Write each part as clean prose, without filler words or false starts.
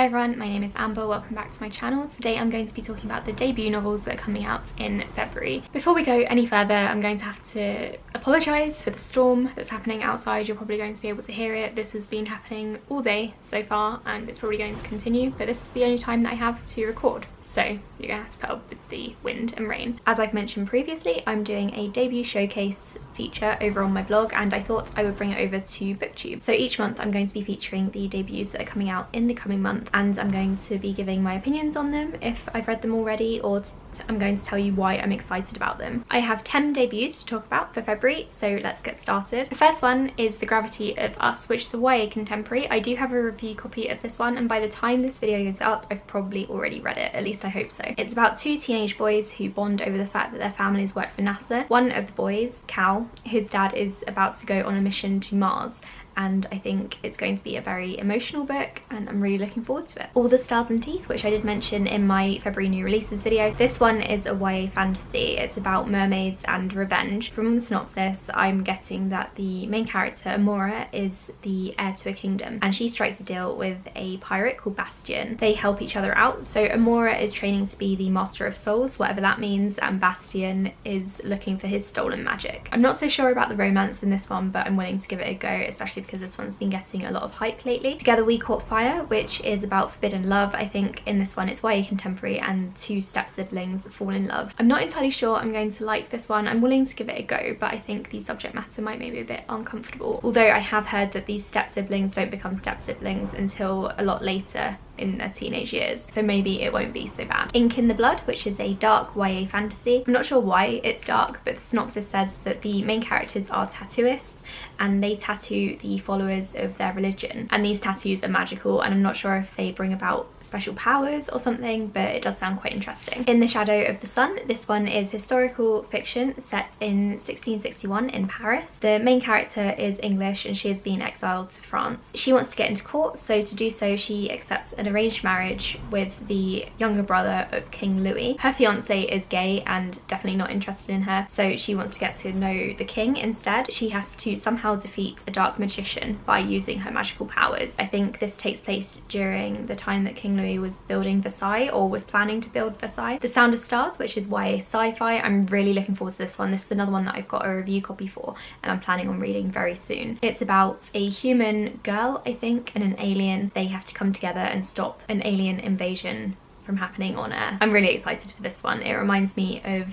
Hi everyone, my name is Amber, welcome back to my channel. Today I'm going to be talking about the debut novels that are coming out in February. Before we go any further, I'm going to have to apologise for the storm that's happening outside. You're probably going to be able to hear it. This has been happening all day so far and it's probably going to continue, but this is the only time that I have to record. So you're going to have to put up with the wind and rain. As I've mentioned previously, I'm doing a debut showcase feature over on my blog and I thought I would bring it over to BookTube. So each month I'm going to be featuring the debuts that are coming out in the coming month and I'm going to be giving my opinions on them if I've read them already, or I'm going to tell you why I'm excited about them. I have 10 debuts to talk about for February, so let's get started. The first one is The Gravity of Us, which is a YA contemporary. I do have a review copy of this one and by the time this video goes up I've probably already read it, at least I hope so. It's about two teenage boys who bond over the fact that their families work for NASA. One of the boys, Cal, his dad is about to go on a mission to Mars, and I think it's going to be a very emotional book and I'm really looking forward to it. All the Stars and Teeth, which I did mention in my February new releases video. This one is a YA fantasy. It's about mermaids and revenge. From the synopsis, I'm getting that the main character, Amora, is the heir to a kingdom and she strikes a deal with a pirate called Bastian. They help each other out. So Amora is training to be the Master of Souls, whatever that means, and Bastian is looking for his stolen magic. I'm not so sure about the romance in this one, but I'm willing to give it a go, especially because this one's been getting a lot of hype lately. Together We Caught Fire, which is about forbidden love. I think in this one it's YA contemporary and two step siblings fall in love. I'm not entirely sure I'm going to like this one. I'm willing to give it a go, but I think the subject matter might make me a bit uncomfortable. Although I have heard that these step siblings don't become step siblings until a lot later in their teenage years, so maybe it won't be so bad. Ink in the Blood, which is a dark YA fantasy. I'm not sure why it's dark, but the synopsis says that the main characters are tattooists and they tattoo the followers of their religion, and these tattoos are magical, and I'm not sure if they bring about special powers or something, but it does sound quite interesting. In the Shadow of the Sun, this one is historical fiction set in 1661 in Paris. The main character is English and she has been exiled to France. She wants to get into court, so to do so she accepts an arranged marriage with the younger brother of King Louis. Her fiance is gay and definitely not interested in her, so she wants to get to know the king instead. She has to somehow defeat a dark magician by using her magical powers. I think this takes place during the time that King Louis was building Versailles, or was planning to build Versailles. The Sound of Stars, which is YA sci-fi. I'm really looking forward to this one. This is another one that I've got a review copy for and I'm planning on reading very soon. It's about a human girl, I think, and an alien. They have to come together and stop an alien invasion from happening on Earth. I'm really excited for this one. It reminds me of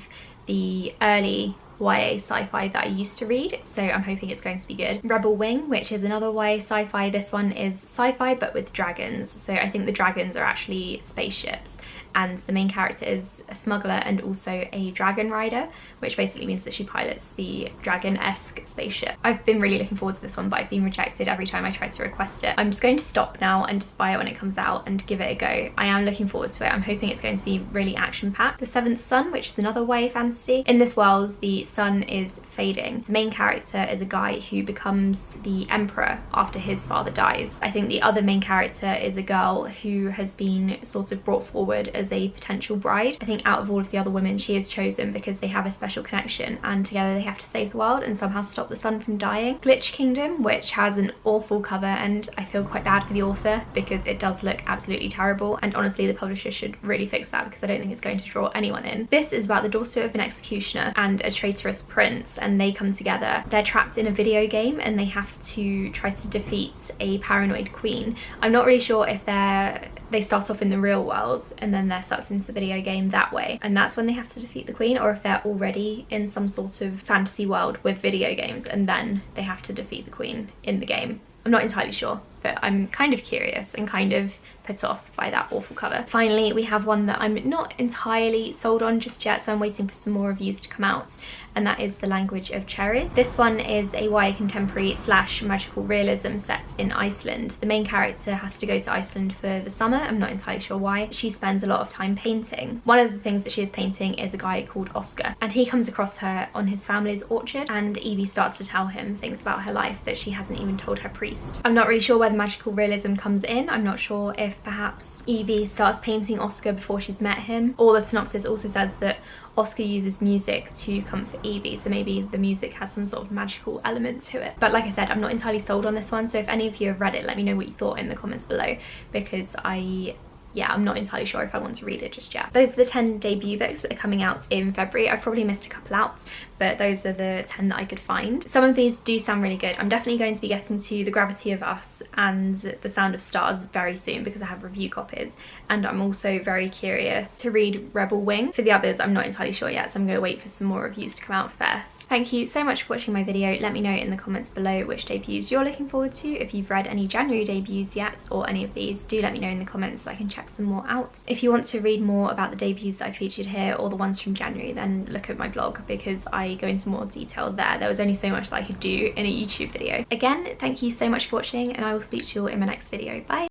the early YA sci-fi that I used to read, so I'm hoping it's going to be good. Rebel Wing, which is another YA sci-fi. This one is sci-fi but with dragons, so I think the dragons are actually spaceships and the main character is a smuggler and also a dragon rider, which basically means that she pilots the dragon-esque spaceship. I've been really looking forward to this one, but I've been rejected every time I try to request it. I'm just going to stop now and just buy it when it comes out and give it a go. I am looking forward to it. I'm hoping it's going to be really action-packed. The Seventh Sun, which is another YA fantasy. In this world, the sun is fading. The main character is a guy who becomes the emperor after his father dies. I think the other main character is a girl who has been sort of brought forward as a potential bride. I think out of all of the other women she is chosen because they have a special connection and together they have to save the world and somehow stop the sun from dying. Glitch Kingdom, which has an awful cover and I feel quite bad for the author because it does look absolutely terrible, and honestly the publisher should really fix that because I don't think it's going to draw anyone in. This is about the daughter of an executioner and a traitorous prince, and they come together. They're trapped in a video game and they have to try to defeat a paranoid queen. I'm not really sure if they start off in the real world and then they're sucked into the video game that way and that's when they have to defeat the queen, or if they're already in some sort of fantasy world with video games and then they have to defeat the queen in the game. I'm not entirely sure, but I'm kind of curious and kind of put off by that awful cover. Finally, we have one that I'm not entirely sold on just yet, so I'm waiting for some more reviews to come out, and that is The Language of Cherries. This one is a YA contemporary slash magical realism set in Iceland. The main character has to go to Iceland for the summer. I'm not entirely sure why. She spends a lot of time painting. One of the things that she is painting is a guy called Oscar, and he comes across her on his family's orchard, and Evie starts to tell him things about her life that she hasn't even told her priest. I'm not really sure where the magical realism comes in. I'm not sure if if perhaps Evie starts painting Oscar before she's met him, or the synopsis also says that Oscar uses music to comfort Evie, so maybe the music has some sort of magical element to it. But like I said, I'm not entirely sold on this one, so if any of you have read it, let me know what you thought in the comments below, because I'm not entirely sure if I want to read it just yet. Those are the 10 debut books that are coming out in February. I've probably missed a couple out, but those are the 10 that I could find. Some of these do sound really good. I'm definitely going to be getting to The Gravity of Us and The Sound of Stars very soon because I have review copies, and I'm also very curious to read Rebel Wing. For the others, I'm not entirely sure yet, so I'm going to wait for some more reviews to come out first. Thank you so much for watching my video. Let me know in the comments below which debuts you're looking forward to. If you've read any January debuts yet or any of these, do let me know in the comments so I can check some more out. If you want to read more about the debuts that I featured here or the ones from January, then look at my blog because I go into more detail there. There was only so much that I could do in a YouTube video. Again, thank you so much for watching, and I will speak to you all in my next video. Bye!